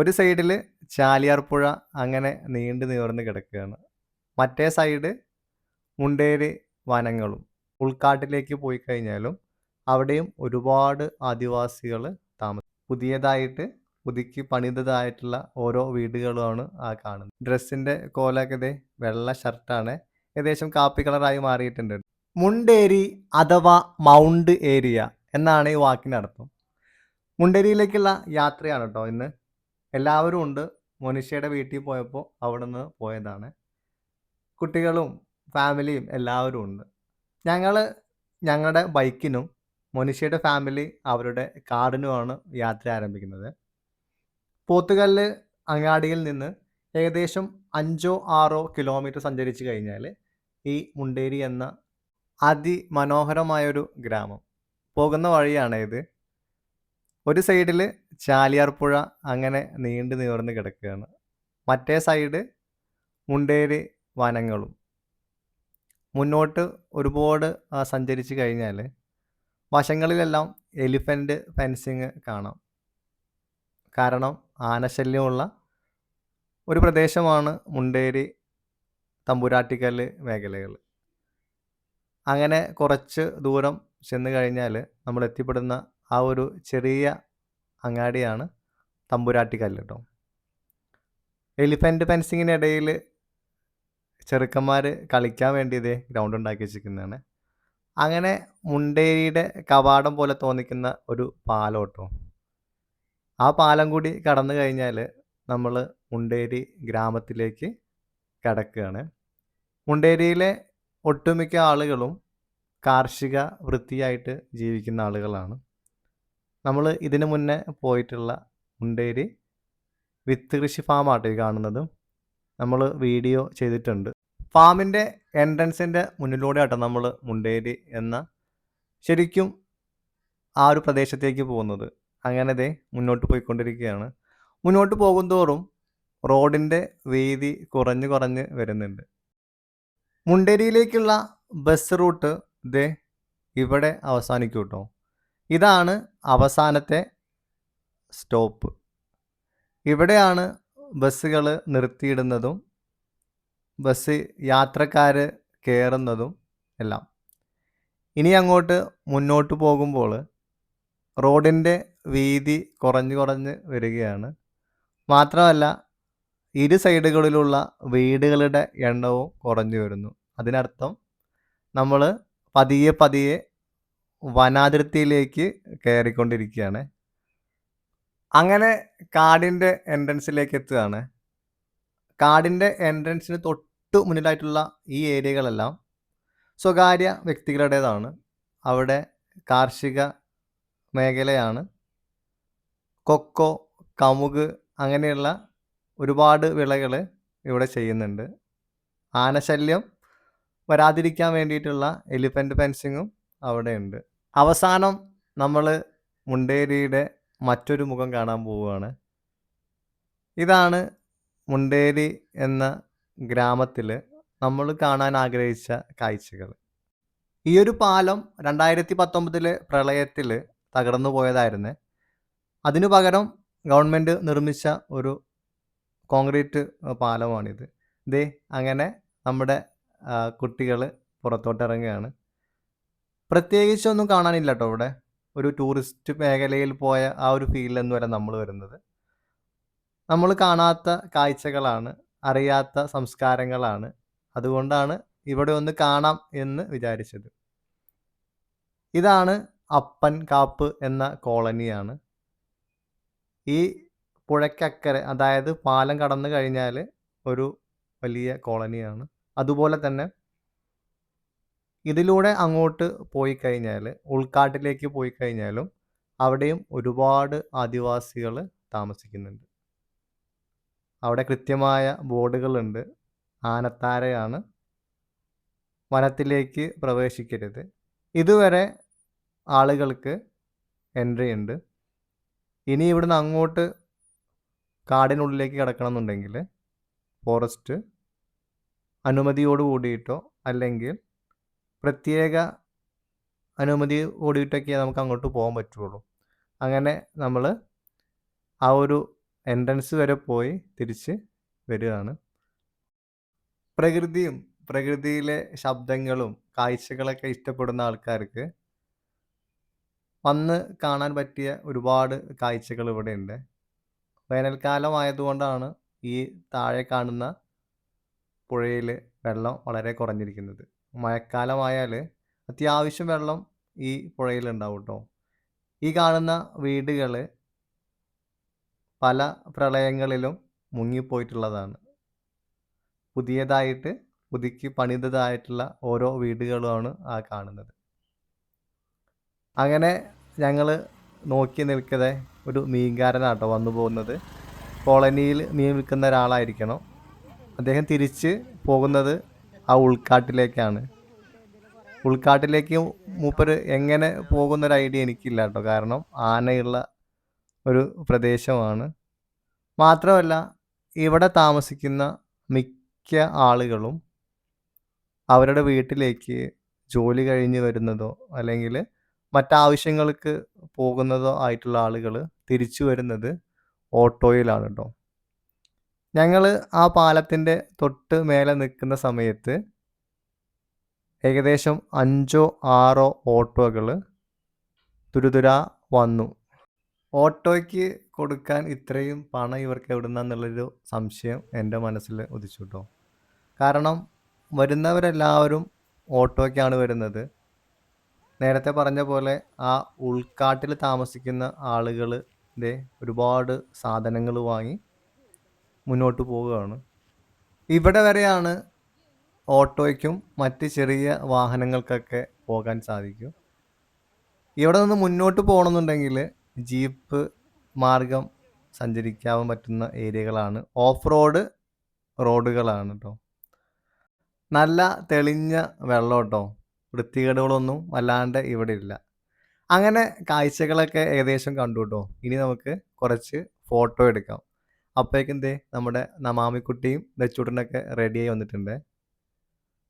ഒരു സൈഡില് ചാലിയാർ പുഴ അങ്ങനെ നീണ്ടു നിവർന്ന് കിടക്കുകയാണ്. മറ്റേ സൈഡ് മുണ്ടേരി വനങ്ങളും. ഉൾക്കാട്ടിലേക്ക് പോയി കഴിഞ്ഞാലും അവിടെയും ഒരുപാട് ആദിവാസികള് പുതിയതായിട്ട് പുതുക്കി പണിതതായിട്ടുള്ള ഓരോ വീടുകളുമാണ് ആ കാണുന്നത്. ഡ്രസ്സിന്റെ കോലൊക്കെ ദേ വെള്ള ഷർട്ടാണ്. ഏകദേശം കാപ്പി കളറായി മാറിയിട്ടുണ്ട്. മുണ്ടേരി അഥവാ മൗണ്ട് ഏരിയ എന്നാണ് ഈ വാക്കിനർത്ഥം. മുണ്ടേരിയിലേക്കുള്ള യാത്രയാണ് കേട്ടോ ഇന്ന്. എല്ലാവരും ഉണ്ട്. മോനിഷയുടെ വീട്ടിൽ പോയപ്പോൾ അവിടുന്ന് പോയതാണ്. കുട്ടികളും ഫാമിലിയും എല്ലാവരും ഉണ്ട്. ഞങ്ങള് ഞങ്ങളുടെ ബൈക്കിനും മോനിഷയുടെ ഫാമിലി അവരുടെ കാറിനുമാണ് യാത്ര ആരംഭിക്കുന്നത്. പോത്തുകല്ല് അങ്ങാടിയിൽ നിന്ന് ഏകദേശം 5-6 കിലോമീറ്റർ സഞ്ചരിച്ചു കഴിഞ്ഞാൽ ഈ മുണ്ടേരി എന്ന അതിമനോഹരമായൊരു ഗ്രാമം. പോകുന്ന വഴിയാണ് ഇത്. ഒരു സൈഡിൽ ചാലിയാർ പുഴ അങ്ങനെ നീണ്ടു നിവർന്ന് കിടക്കുകയാണ്. മറ്റേ സൈഡ് മുണ്ടേരി വനങ്ങളും. മുന്നോട്ട് ഒരുപാട് സഞ്ചരിച്ചു കഴിഞ്ഞാൽ വശങ്ങളിലെല്ലാം എലിഫൻ്റ് ഫെൻസിങ് കാണാം. കാരണം ആനശല്യമുള്ള ഒരു പ്രദേശമാണ് മുണ്ടേരി തമ്പുരാട്ടിക്കല്ല് മേഖലകൾ. അങ്ങനെ കുറച്ച് ദൂരം ചെന്ന് കഴിഞ്ഞാൽ നമ്മൾ എത്തിപ്പെടുന്ന ആ ഒരു ചെറിയ അങ്ങാടിയാണ് തമ്പുരാട്ടിക്കല്ല് കേട്ടോ. എലിഫൻ്റ് ഫെൻസിങ്ങിനിടയിൽ ചെറുക്കന്മാർ കളിക്കാൻ വേണ്ടി ഇതേ ഗ്രൗണ്ട് ഉണ്ടാക്കി വെച്ചിരിക്കുന്നതാണ്. അങ്ങനെ മുണ്ടേരിയുടെ കവാടം പോലെ തോന്നിക്കുന്ന ഒരു പാലം കേട്ടോ. ആ പാലം കൂടി കടന്നു കഴിഞ്ഞാൽ നമ്മൾ മുണ്ടേരി ഗ്രാമത്തിലേക്ക് കടക്കുകയാണ്. മുണ്ടേരിയിലെ ഒട്ടുമിക്ക ആളുകളും കാർഷിക വൃത്തിയായിട്ട് ജീവിക്കുന്ന ആളുകളാണ്. നമ്മൾ ഇതിനു മുന്നേ പോയിട്ടുള്ള മുണ്ടേരി വിത്ത് കൃഷി ഫാമാട്ടോ ഈ കാണുന്നതും. നമ്മൾ വീഡിയോ ചെയ്തിട്ടുണ്ട്. ഫാമിൻ്റെ എൻട്രൻസിൻ്റെ മുന്നിലൂടെ ആട്ടോ നമ്മൾ മുണ്ടേരി എന്ന ശരിക്കും ആ ഒരു പ്രദേശത്തേക്ക് പോകുന്നത്. അങ്ങനെ ദേ മുന്നോട്ട് പോയിക്കൊണ്ടിരിക്കുകയാണ്. മുന്നോട്ട് പോകുന്തോറും റോഡിൻ്റെ വീതി കുറഞ്ഞ് വരുന്നുണ്ട്. മുണ്ടേരിയിലേക്കുള്ള ബസ് റൂട്ട് ദേ ഇവിടെ അവസാനിക്കും കേട്ടോ. ഇതാണ് അവസാനത്തെ സ്റ്റോപ്പ്. ഇവിടെയാണ് ബസ്സുകൾ നിർത്തിയിടുന്നതും ബസ് യാത്രക്കാർ കയറുന്നതും എല്ലാം. ഇനി അങ്ങോട്ട് മുന്നോട്ട് പോകുമ്പോൾ റോഡിൻ്റെ വീതി കുറഞ്ഞ് വരികയാണ്. മാത്രമല്ല ഇരു സൈഡുകളിലുള്ള വീടുകളുടെ എണ്ണവും കുറഞ്ഞു വരുന്നു. അതിനർത്ഥം നമ്മൾ പതിയെ വനാതിർത്തിയിലേക്ക് കയറിക്കൊണ്ടിരിക്കുകയാണ്. അങ്ങനെ കാടിൻ്റെ എൻട്രൻസിലേക്ക് എത്തുകയാണ്. കാടിൻ്റെ എൻട്രൻസിന് തൊട്ട് മുന്നിലായിട്ടുള്ള ഈ ഏരിയകളെല്ലാം സ്വകാര്യ വ്യക്തികളുടേതാണ്. അവിടെ കാർഷിക മേഖലയാണ്. കൊക്കോ, കമുക് അങ്ങനെയുള്ള ഒരുപാട് വിളകൾ ഇവിടെ ചെയ്യുന്നുണ്ട്. ആനശല്യം വരാതിരിക്കാൻ വേണ്ടിയിട്ടുള്ള എലിഫൻ്റ് ഫെൻസിങ്ങും അവിടെയുണ്ട്. അവസാനം നമ്മൾ മുണ്ടേരിയുടെ മറ്റൊരു മുഖം കാണാൻ പോവുകയാണ്. ഇതാണ് മുണ്ടേരി എന്ന ഗ്രാമത്തിൽ നമ്മൾ കാണാൻ ആഗ്രഹിച്ച കാഴ്ചകൾ. ഈ ഒരു പാലം 2019 പ്രളയത്തിൽ തകർന്നു പോയതായിരുന്നു. അതിനു പകരം ഗവൺമെൻറ് നിർമ്മിച്ച ഒരു കോൺക്രീറ്റ് പാലമാണിത്. ദേ അങ്ങനെ നമ്മുടെ കുട്ടികൾ പുറത്തോട്ടിറങ്ങുകയാണ്. പ്രത്യേകിച്ചൊന്നും കാണാനില്ല കേട്ടോ ഇവിടെ. ഒരു ടൂറിസ്റ്റ് മേഖലയിൽ പോയ ആ ഒരു ഫീലിലൊന്നും വരെ നമ്മൾ വരുന്നത്. നമ്മൾ കാണാത്ത കാഴ്ചകളാണ്, അറിയാത്ത സംസ്കാരങ്ങളാണ്. അതുകൊണ്ടാണ് ഇവിടെ ഒന്ന് കാണാം എന്ന് വിചാരിച്ചത്. ഇതാണ് അപ്പൻ കാപ്പ് എന്ന കോളനിയാണ്. ഈ പുഴയ്ക്കക്കരെ, അതായത് പാലം കടന്നു കഴിഞ്ഞാൽ ഒരു വലിയ കോളനിയാണ്. അതുപോലെ തന്നെ ഇതിലൂടെ അങ്ങോട്ട് പോയി കഴിഞ്ഞാൽ, ഉൾക്കാട്ടിലേക്ക് പോയി കഴിഞ്ഞാലും അവിടെയും ഒരുപാട് ആദിവാസികൾ താമസിക്കുന്നുണ്ട്. അവിടെ കൃത്യമായ ബോർഡുകളുണ്ട്. ആനത്താരയാണ്, വനത്തിലേക്ക് പ്രവേശിക്കരുത്. ഇതുവരെ ആളുകൾക്ക് എൻട്രി ഉണ്ട്. ഇനി ഇവിടുന്ന് അങ്ങോട്ട് കാടിനുള്ളിലേക്ക് കിടക്കണമെന്നുണ്ടെങ്കിൽ ഫോറസ്റ്റ് അനുമതിയോട് കൂടിയിട്ടോ അല്ലെങ്കിൽ പ്രത്യേക അനുമതി കൂടിയിട്ടൊക്കെ നമുക്ക് അങ്ങോട്ട് പോകാൻ പറ്റുള്ളൂ. അങ്ങനെ നമ്മൾ ആ ഒരു എൻട്രൻസ് വരെ പോയി തിരിച്ച് വരികയാണ്. പ്രകൃതിയിലെ ശബ്ദങ്ങളും കാഴ്ചകളൊക്കെ ഇഷ്ടപ്പെടുന്ന ആൾക്കാർക്ക് വന്ന് കാണാൻ പറ്റിയ ഒരുപാട് കാഴ്ചകൾ ഇവിടെയുണ്ട്. വേനൽക്കാലം ആയതുകൊണ്ടാണ് ഈ താഴെ കാണുന്ന പുഴയിൽ വെള്ളം വളരെ കുറഞ്ഞിരിക്കുന്നത്. മഴക്കാലമായാൽ അത്യാവശ്യം വെള്ളം ഈ പുഴയിലുണ്ടാവും ട്ടോ. ഈ കാണുന്ന വീടുകൾ പല പ്രളയങ്ങളിലും മുങ്ങിപ്പോയിട്ടുള്ളതാണ്. പുതിയതായിട്ട് പുതുക്കി പണിതതായിട്ടുള്ള ഓരോ വീടുകളുമാണ് ആ കാണുന്നത്. അങ്ങനെ ഞങ്ങൾ നോക്കി നിൽക്കതെ ഒരു മീൻകാരനാട്ടോ വന്നു പോകുന്നത്. കോളനിയിൽ മീൻ വിൽക്കുന്ന ഒരാളായിരിക്കണം. അദ്ദേഹം തിരിച്ച് പോകുന്നത് ആ ഉൾക്കാട്ടിലേക്കാണ്. ഉൾക്കാട്ടിലേക്ക് മൂപ്പര് എങ്ങനെ പോകുന്നൊരു ഐഡിയ എനിക്കില്ല കേട്ടോ. കാരണം ആനയുള്ള ഒരു പ്രദേശമാണ്. മാത്രമല്ല ഇവിടെ താമസിക്കുന്ന മിക്ക ആളുകളും അവരുടെ വീട്ടിലേക്ക് ജോലി കഴിഞ്ഞ് വരുന്നതോ അല്ലെങ്കിൽ മറ്റാവശ്യങ്ങൾക്ക് പോകുന്നതോ ആയിട്ടുള്ള ആളുകൾ തിരിച്ചു വരുന്നത് ഓട്ടോയിലാണ് കേട്ടോ. ഞങ്ങൾ ആ പാലത്തിൻ്റെ തൊട്ട് മേലെ നിൽക്കുന്ന സമയത്ത് ഏകദേശം 5 6 ഓട്ടോകൾ തുരുതുരാ വന്നു. ഓട്ടോയ്ക്ക് കൊടുക്കാൻ ഇത്രയും പണം ഇവർക്ക് എവിടുന്നാന്നുള്ളൊരു സംശയം എൻ്റെ മനസ്സിൽ ഉദിച്ചു കേട്ടോ. കാരണം വരുന്നവരെല്ലാവരും ഓട്ടോയ്ക്കാണ് വരുന്നത്. നേരത്തെ പറഞ്ഞ പോലെ ആ ഉൾക്കാട്ടിൽ താമസിക്കുന്ന ആളുകൾ ഒരുപാട് സാധനങ്ങൾ വാങ്ങി മുന്നോട്ട് പോവുകയാണ്. ഇവിടെ വരെയാണ് ഓട്ടോയ്ക്കും മറ്റ് ചെറിയ വാഹനങ്ങൾക്കൊക്കെ പോകാൻ സാധിക്കും. ഇവിടെ നിന്ന് മുന്നോട്ട് പോകണമെന്നുണ്ടെങ്കിൽ ജീപ്പ് മാർഗം സഞ്ചരിക്കാൻ പറ്റുന്ന ഏരിയകളാണ്. ഓഫ് റോഡ് റോഡുകളാണ് കേട്ടോ. നല്ല തെളിഞ്ഞ വെള്ളം കേട്ടോ. വൃത്തികേടുകളൊന്നും വല്ലാണ്ട് ഇവിടെ ഇല്ല. അങ്ങനെ കാഴ്ചകളൊക്കെ ഏകദേശം കണ്ടു കേട്ടോ. ഇനി നമുക്ക് കുറച്ച് ഫോട്ടോ എടുക്കാം. അപ്പോഴേക്കും നമ്മുടെ നമാമിക്കുട്ടിയും ദച്ചൂട്ടനൊക്കെ റെഡിയായി വന്നിട്ടുണ്ട്.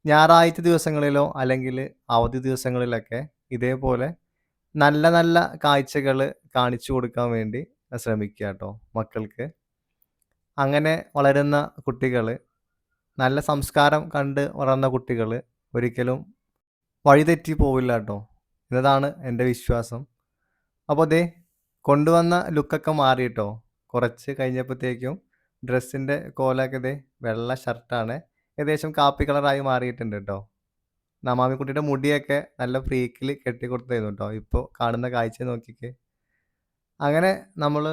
ഞായറാഴ്ച ദിവസങ്ങളിലോ അല്ലെങ്കിൽ അവധി ദിവസങ്ങളിലൊക്കെ ഇതേപോലെ നല്ല നല്ല കാഴ്ചകൾ കാണിച്ചു കൊടുക്കാൻ വേണ്ടി ശ്രമിക്കുക കേട്ടോ മക്കൾക്ക്. അങ്ങനെ വളരുന്ന കുട്ടികൾ, നല്ല സംസ്കാരം കണ്ട് വളർന്ന കുട്ടികൾ ഒരിക്കലും വഴിതെറ്റി പോവില്ല കേട്ടോ. എന്നതാണ് എൻ്റെ വിശ്വാസം. അപ്പോൾ കൊണ്ടുവന്ന ലുക്കൊക്കെ മാറി കേട്ടോ. കുറച്ച് കഴിഞ്ഞപ്പോഴത്തേക്കും ഡ്രസ്സിൻ്റെ കോലൊക്കെ വെള്ള ഷർട്ടാണ്, ഏകദേശം കാപ്പി കളറായി മാറിയിട്ടുണ്ട് കേട്ടോ. നമാമിക്കുട്ടിയുടെ മുടിയൊക്കെ നല്ല ഫ്രീക്കിൽ കെട്ടിക്കൊടുത്തായിരുന്നു കേട്ടോ. ഇപ്പോൾ കാണുന്ന കാഴ്ച നോക്കിക്കേ. അങ്ങനെ നമ്മൾ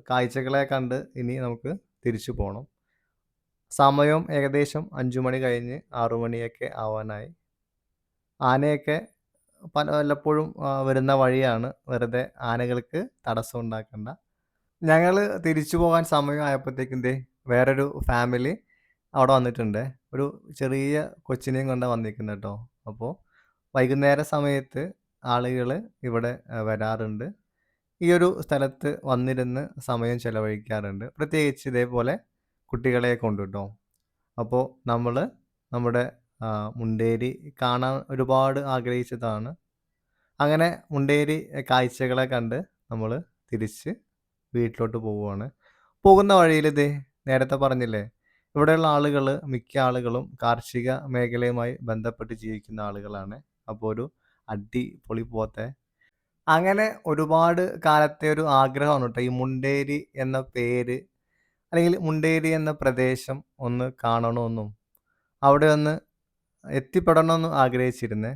കാഴ്ചകളെ കണ്ട് ഇനി നമുക്ക് തിരിച്ചു പോകണം. സമയം ഏകദേശം 5 മണി കഴിഞ്ഞ് 6 മണിയൊക്കെ ആവാനായി. ആനയൊക്കെ വല്ലപ്പോഴും വരുന്ന വഴിയാണ്. വെറുതെ ആനകൾക്ക് തടസ്സം ഉണ്ടാക്കണ്ട. ഞങ്ങൾ തിരിച്ചു പോകാൻ സമയമായപ്പോഴത്തേക്കും വേറൊരു ഫാമിലി അവിടെ വന്നിട്ടുണ്ട്. ഒരു ചെറിയ കൊച്ചിനെയും കൊണ്ടാണ് വന്നിരിക്കുന്നത് കേട്ടോ. അപ്പോൾ വൈകുന്നേര സമയത്ത് ആളുകൾ ഇവിടെ വരാറുണ്ട്. ഈ ഒരു സ്ഥലത്ത് വന്നിരുന്ന് സമയം ചെലവഴിക്കാറുണ്ട്. പ്രത്യേകിച്ച് ഇതേപോലെ കുട്ടികളെ കൊണ്ട് കേട്ടോ. അപ്പോൾ നമ്മൾ നമ്മുടെ മുണ്ടേരി കാണാൻ ഒരുപാട് ആഗ്രഹിച്ചതാണ്. അങ്ങനെ മുണ്ടേരി കാഴ്ചകളെ കണ്ട് നമ്മൾ തിരിച്ച് വീട്ടിലോട്ട് പോവുകയാണ്. പോകുന്ന വഴിയിൽ നേരത്തെ പറഞ്ഞില്ലേ, ഇവിടെയുള്ള ആളുകൾ മിക്ക ആളുകളും കാർഷിക മേഖലയുമായി ബന്ധപ്പെട്ട് ജീവിക്കുന്ന ആളുകളാണ്. അപ്പോൾ ഒരു അടിപൊളി പോത്തെ. അങ്ങനെ ഒരുപാട് കാലത്തെ ഒരു ആഗ്രഹമാണ് കേട്ടോ ഈ മുണ്ടേരി എന്ന പേര് അല്ലെങ്കിൽ മുണ്ടേരി എന്ന പ്രദേശം ഒന്ന് കാണണമെന്നും അവിടെ ഒന്ന് എത്തിപ്പെടണമെന്നും ആഗ്രഹിച്ചിരുന്നേ.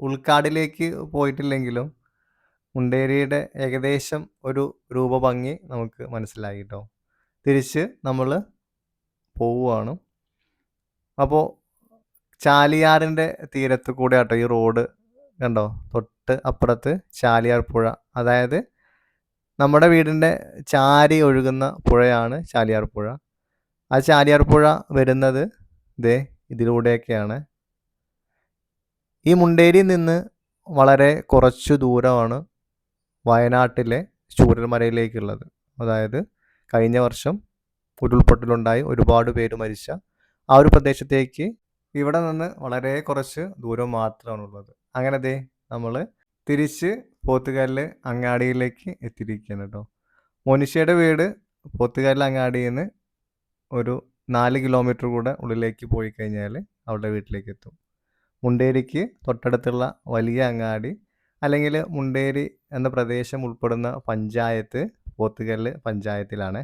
ഉൾക്കാടിലേക്ക് പോയിട്ടില്ലെങ്കിലും മുണ്ടേരിയുടെ ഏകദേശം ഒരു രൂപഭംഗി നമുക്ക് മനസ്സിലായി കേട്ടോ. തിരിച്ച് നമ്മൾ പോവുകയാണ്. അപ്പോൾ ചാലിയാറിൻ്റെ തീരത്ത് കൂടെ ആട്ടോ ഈ റോഡ് കണ്ടോ. തൊട്ട് അപ്പുറത്ത് ചാലിയാർ പുഴ, അതായത് നമ്മുടെ വീടിൻ്റെ ചാരി ഒഴുകുന്ന പുഴയാണ് ചാലിയാർ പുഴ. ആ ചാലിയാർ പുഴ വരുന്നത് ഇതിലൂടെയൊക്കെയാണ്. ഈ മുണ്ടേരിയിൽ നിന്ന് വളരെ കുറച്ചു ദൂരമാണ് വയനാട്ടിലെ ചൂരൽമലയിലേക്കുള്ളത്. അതായത് കഴിഞ്ഞ വർഷം ഉരുൾപൊട്ടലുണ്ടായി ഒരുപാട് പേര് മരിച്ച ആ ഒരു പ്രദേശത്തേക്ക് ഇവിടെ നിന്ന് വളരെ കുറച്ച് ദൂരം മാത്രമാണുള്ളത്. അങ്ങനെ നമ്മൾ തിരിച്ച് പോത്തുകല്ല് അങ്ങാടിയിലേക്ക് എത്തിയിരിക്കുകയാണ് കേട്ടോ. മോനിഷയുടെ വീട് പോത്തുകല്ല് അങ്ങാടിന്ന് ഒരു 4 കിലോമീറ്റർ കൂടെ ഉള്ളിലേക്ക് പോയി കഴിഞ്ഞാൽ അവളുടെ വീട്ടിലേക്ക് എത്തും. മുണ്ടേരിക്ക് തൊട്ടടുത്തുള്ള വലിയ അങ്ങാടി അല്ലെങ്കിൽ മുണ്ടേരി എന്ന പ്രദേശം ഉൾപ്പെടുന്ന പഞ്ചായത്ത് പോത്തുകല്ല് പഞ്ചായത്തിലാണ്.